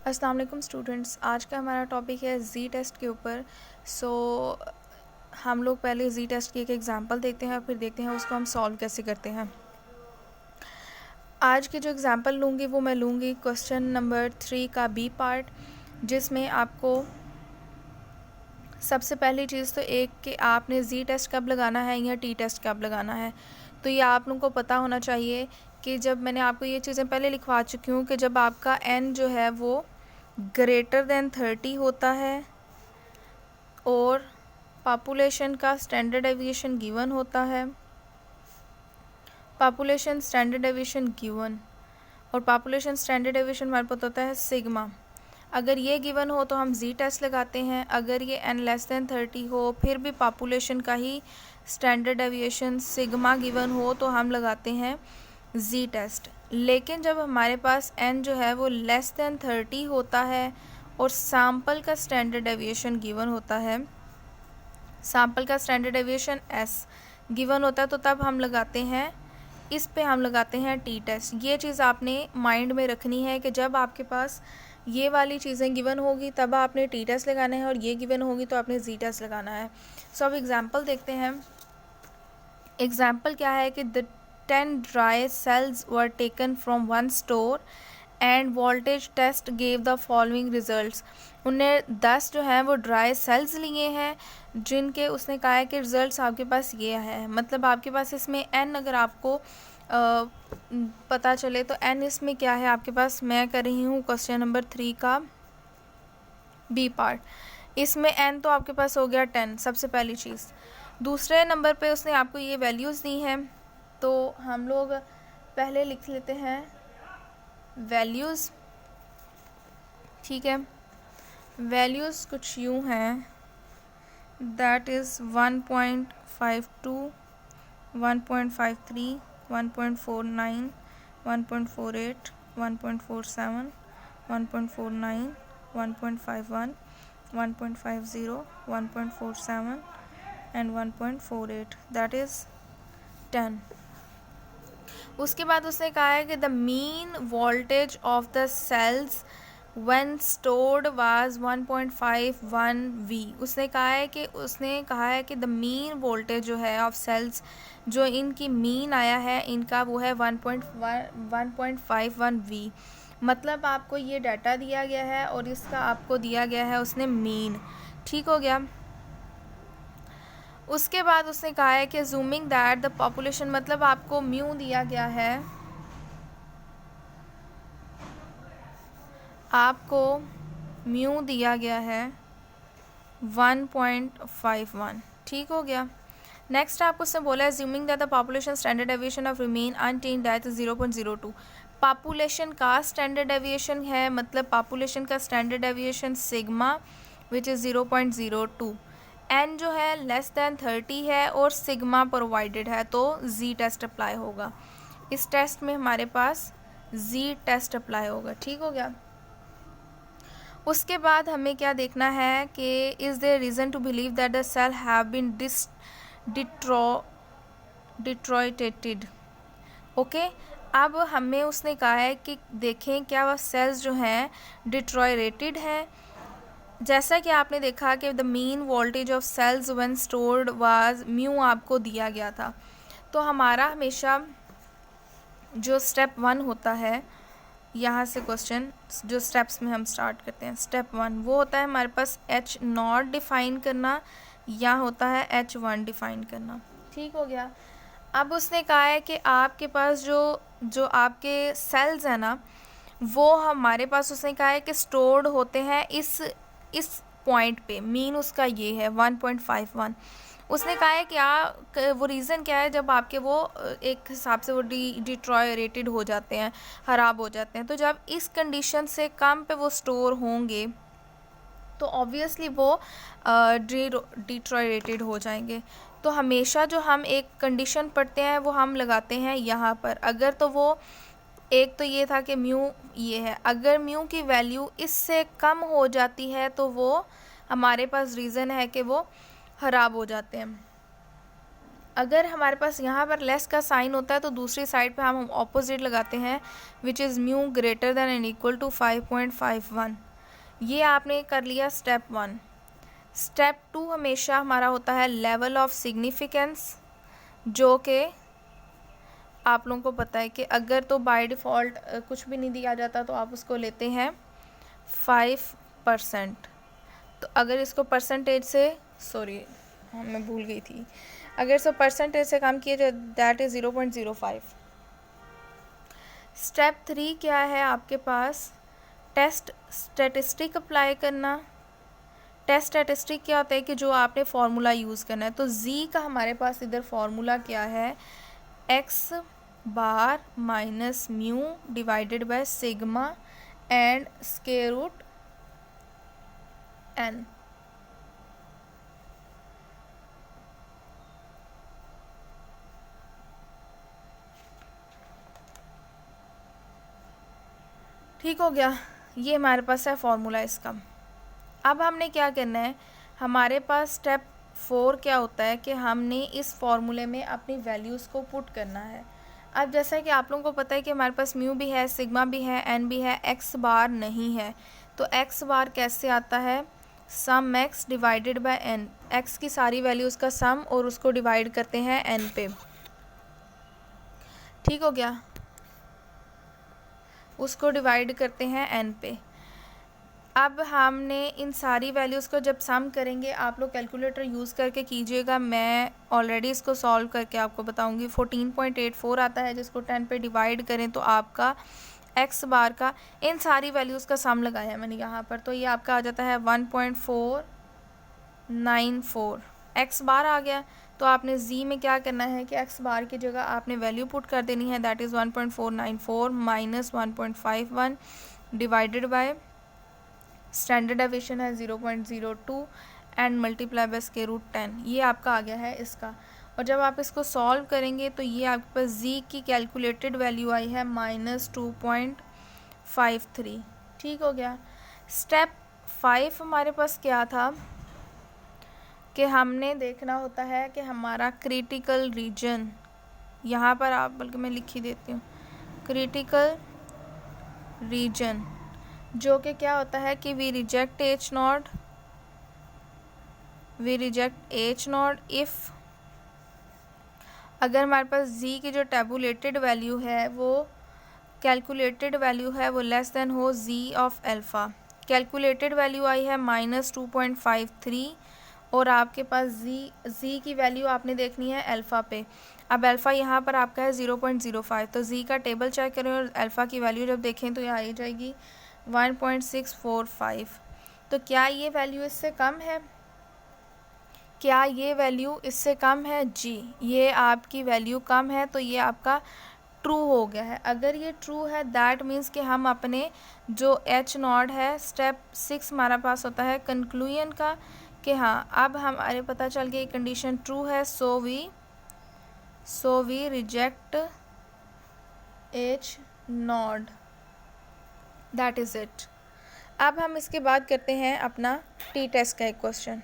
अस्सलाम वालेकुम स्टूडेंट्स, आज का हमारा टॉपिक है जी टेस्ट के ऊपर। हम लोग पहले जी टेस्ट की एक एग्ज़ाम्पल देखते हैं और फिर देखते हैं उसको हम सॉल्व कैसे करते हैं। आज की जो एग्ज़ाम्पल लूँगी वो मैं लूँगी क्वेश्चन नंबर 3 का बी पार्ट, जिसमें आपको सबसे पहली चीज़ तो एक कि आपने जी टेस्ट कब लगाना है या टी टेस्ट कब लगाना है। तो ये आप लोगों को पता होना चाहिए कि जब मैंने आपको ये चीज़ें पहले लिखवा चुकी हूँ कि जब आपका एन जो है वो ग्रेटर देन 30 होता है और पॉपुलेशन का स्टैंडर्ड डेविएशन गिवन होता है, पॉपुलेशन स्टैंडर्ड डेविएशन गिवन और पॉपुलेशन स्टैंडर्ड डेविएशन हमारे पास होता है सिग्मा। अगर ये गिवन हो तो हम जी टेस्ट लगाते हैं। अगर ये एन लेस देन 30 हो फिर भी पॉपुलेशन का ही स्टैंडर्ड डेविएशन सिग्मा गिवन हो तो हम लगाते हैं जी टेस्ट। लेकिन जब हमारे पास एन जो है वो लेस देन 30 होता है और सैम्पल का स्टैंडर्ड डेविएशन गिवन होता है, सैम्पल का स्टैंडर्ड डेविएशन एस गिवन होता है, तो तब हम लगाते हैं, इस पे हम लगाते हैं टी टेस्ट। ये चीज़ आपने माइंड में रखनी है कि जब आपके पास ये वाली चीज़ें गिवन होगी तब आपने टी टेस्ट लगाना है और ये गिवन होगी तो आपने जी टेस्ट लगाना है। सो अब एग्जांपल देखते हैं। एग्जांपल क्या है कि the 10 dry cells were taken from one store and voltage test gave the following results. उन्हें 10 जो हैं वो ड्राई सेल्स लिए हैं जिनके उसने कहा है कि रिजल्ट्स आपके पास ये है। मतलब आपके पास इसमें एन अगर आपको पता चले तो एन इसमें क्या है आपके पास। मैं कर रही हूँ क्वेश्चन नंबर 3 का बी पार्ट। इसमें एन तो आपके पास हो गया 10 सबसे पहली चीज़। दूसरे नंबर पे उसने आपको ये वैल्यूज़ दी हैं, तो हम लोग पहले लिख लेते हैं वैल्यूज़। ठीक है, वैल्यूज़ कुछ यूँ हैं, that is 1.52, 1.53, 1.49, 1.48, 1.47, 1.49, 1.51, 1.50, 1.47 and 1.48, that is 10। उसके बाद उसने कहा है कि the mean voltage of the cells when stored was 1.51 V. उसने कहा है कि द मीन वोल्टेज जो है ऑफ सेल्स, जो इनकी मीन आया है इनका, वो है 1.51 वी। मतलब आपको ये डाटा दिया गया है और इसका आपको दिया गया है उसने मीन। ठीक हो गया। उसके बाद उसने कहा है कि जूमिंग दैट द पॉपुलेशन, मतलब आपको म्यू दिया गया है, आपको म्यू दिया गया है 1.51। ठीक हो गया। नेक्स्ट आपको उसने बोला है assuming that the population standard deviation of remain unchanged that is 0.02। Population का स्टैंडर्ड डेविएशन है, मतलब पॉपुलेशन का standard deviation sigma which is 0.02। N जो है लेस देन 30 है और सिग्मा प्रोवाइडेड है, तो जी टेस्ट अप्लाई होगा। इस टेस्ट में हमारे पास जी टेस्ट अप्लाई होगा। ठीक हो गया। उसके बाद हमें क्या देखना है कि is there reason to believe that the cell have been deteriorated. Okay, अब हमें उसने कहा है कि देखें क्या वह सेल्स जो हैं डिट्रॉयरेटेड हैं। जैसा कि आपने देखा कि the mean voltage of cells when stored was mu आपको दिया गया था। तो हमारा हमेशा जो स्टेप 1 होता है, यहाँ से क्वेश्चन जो स्टेप्स में हम स्टार्ट करते हैं, स्टेप 1 वो होता है हमारे पास H0 डिफ़ाइन करना या होता है H1 डिफ़ाइन करना। ठीक हो गया। अब उसने कहा है कि आपके पास जो आपके सेल्स हैं ना, वो हमारे पास उसने कहा है कि स्टोर्ड होते हैं इस पॉइंट पे। मीन उसका ये है 1.51। उसने कहा है क्या वो रीज़न क्या है, जब आपके वो एक हिसाब से वो डिट्रॉयरेटेड हो जाते हैं, ख़राब हो जाते हैं, तो जब इस कंडीशन से कम पे वो स्टोर होंगे तो ऑब्वियसली वो डिट्रॉयरेटेड हो जाएंगे। तो हमेशा जो हम एक कंडीशन पढ़ते हैं वो हम लगाते हैं यहाँ पर। अगर तो वो एक तो ये था कि म्यू ये है, अगर म्यू की वैल्यू इससे कम हो जाती है तो वो हमारे पास रीज़न है कि वो ख़राब हो जाते हैं। अगर हमारे पास यहाँ पर लेस का साइन होता है तो दूसरी साइड पे हम ऑपोजिट लगाते हैं, which is mu greater than and equal to 5.51। ये आपने कर लिया स्टेप 1। स्टेप 2 हमेशा हमारा होता है लेवल ऑफ सिग्निफिकेंस, जो कि आप लोगों को पता है कि अगर तो बाय डिफ़ॉल्ट कुछ भी नहीं दिया जाता तो आप उसको लेते हैं 5%। तो अगर इसको परसेंटेज से, सॉरी मैं भूल गई थी, अगर इसको परसेंटेज से कम किया जाए दैट इज़ 0.05। स्टेप 3 क्या है आपके पास, टेस्ट स्टैटिस्टिक अप्लाई करना। टेस्ट स्टैटिस्टिक क्या होता है कि जो आपने फार्मूला यूज़ करना है। तो z का हमारे पास इधर फार्मूला क्या है, x bar minus mu divided by sigma and square root n। ठीक हो गया, ये हमारे पास है फॉर्मूला इसका। अब हमने क्या करना है, हमारे पास स्टेप 4 क्या होता है कि हमने इस फॉर्मूले में अपनी वैल्यूज़ को पुट करना है। अब जैसा कि आप लोगों को पता है कि हमारे पास म्यू भी है, सिग्मा भी है, एन भी है, एक्स बार नहीं है। तो एक्स बार कैसे आता है, sum x divided by n. X की सारी वैल्यूज़ का सम और उसको डिवाइड करते हैं एन पे। ठीक हो गया, उसको डिवाइड करते हैं एन पे। अब हमने इन सारी वैल्यूज़ को जब सम करेंगे, आप लोग कैलकुलेटर यूज़ करके कीजिएगा, मैं ऑलरेडी इसको सॉल्व करके आपको बताऊंगी। 14.84 आता है, जिसको 10 पे डिवाइड करें तो आपका एक्स बार का, इन सारी वैल्यूज़ का सम लगाया है मैंने यहाँ पर, तो ये आपका आ जाता है 1.494। एक्स बार आ गया, तो आपने जी में क्या करना है कि एक्स बार की जगह आपने वैल्यू पुट कर देनी है, that is 1.494 minus 1.51 divided by standard deviation है 0.02 and multiply by square root 10। ये आपका आ गया है इसका। और जब आप इसको सॉल्व करेंगे तो ये आपके पास जी की कैलकुलेटेड वैल्यू आई है -2.53। ठीक हो गया। स्टेप 5 हमारे पास क्या था कि हमने देखना होता है कि हमारा क्रिटिकल रीजन, यहाँ पर आप, बल्कि मैं लिख ही देती हूँ, क्रिटिकल रीजन, जो कि क्या होता है कि we reject H not if, अगर हमारे पास जी की जो टेबुलेटेड वैल्यू है, वो कैलकुलेटेड वैल्यू है, वो लेस देन हो जी ऑफ अल्फ़ा। कैलकुलेटेड वैल्यू आई है -2.53 और आपके पास जी की वैल्यू आपने देखनी है अल्फ़ा पे। अब अल्फ़ा यहाँ पर आपका है 0.05, तो जी का टेबल चेक करें और अल्फ़ा की वैल्यू जब देखें तो यहाँ आ जाएगी 1.645। तो क्या ये वैल्यू इससे कम है, क्या ये वैल्यू इससे कम है? जी, ये आपकी वैल्यू कम है, तो ये आपका ट्रू हो गया है। अगर ये ट्रू है दैट मीन्स कि हम अपने जो एच नॉट है, स्टेप 6 हमारा पास होता है कंक्लूजन का, कि हाँ अब हमारे पता चल गया कंडीशन ट्रू है, so we reject H not, that is it. अब हम इसके बाद करते हैं अपना टी टेस्ट का एक क्वेश्चन।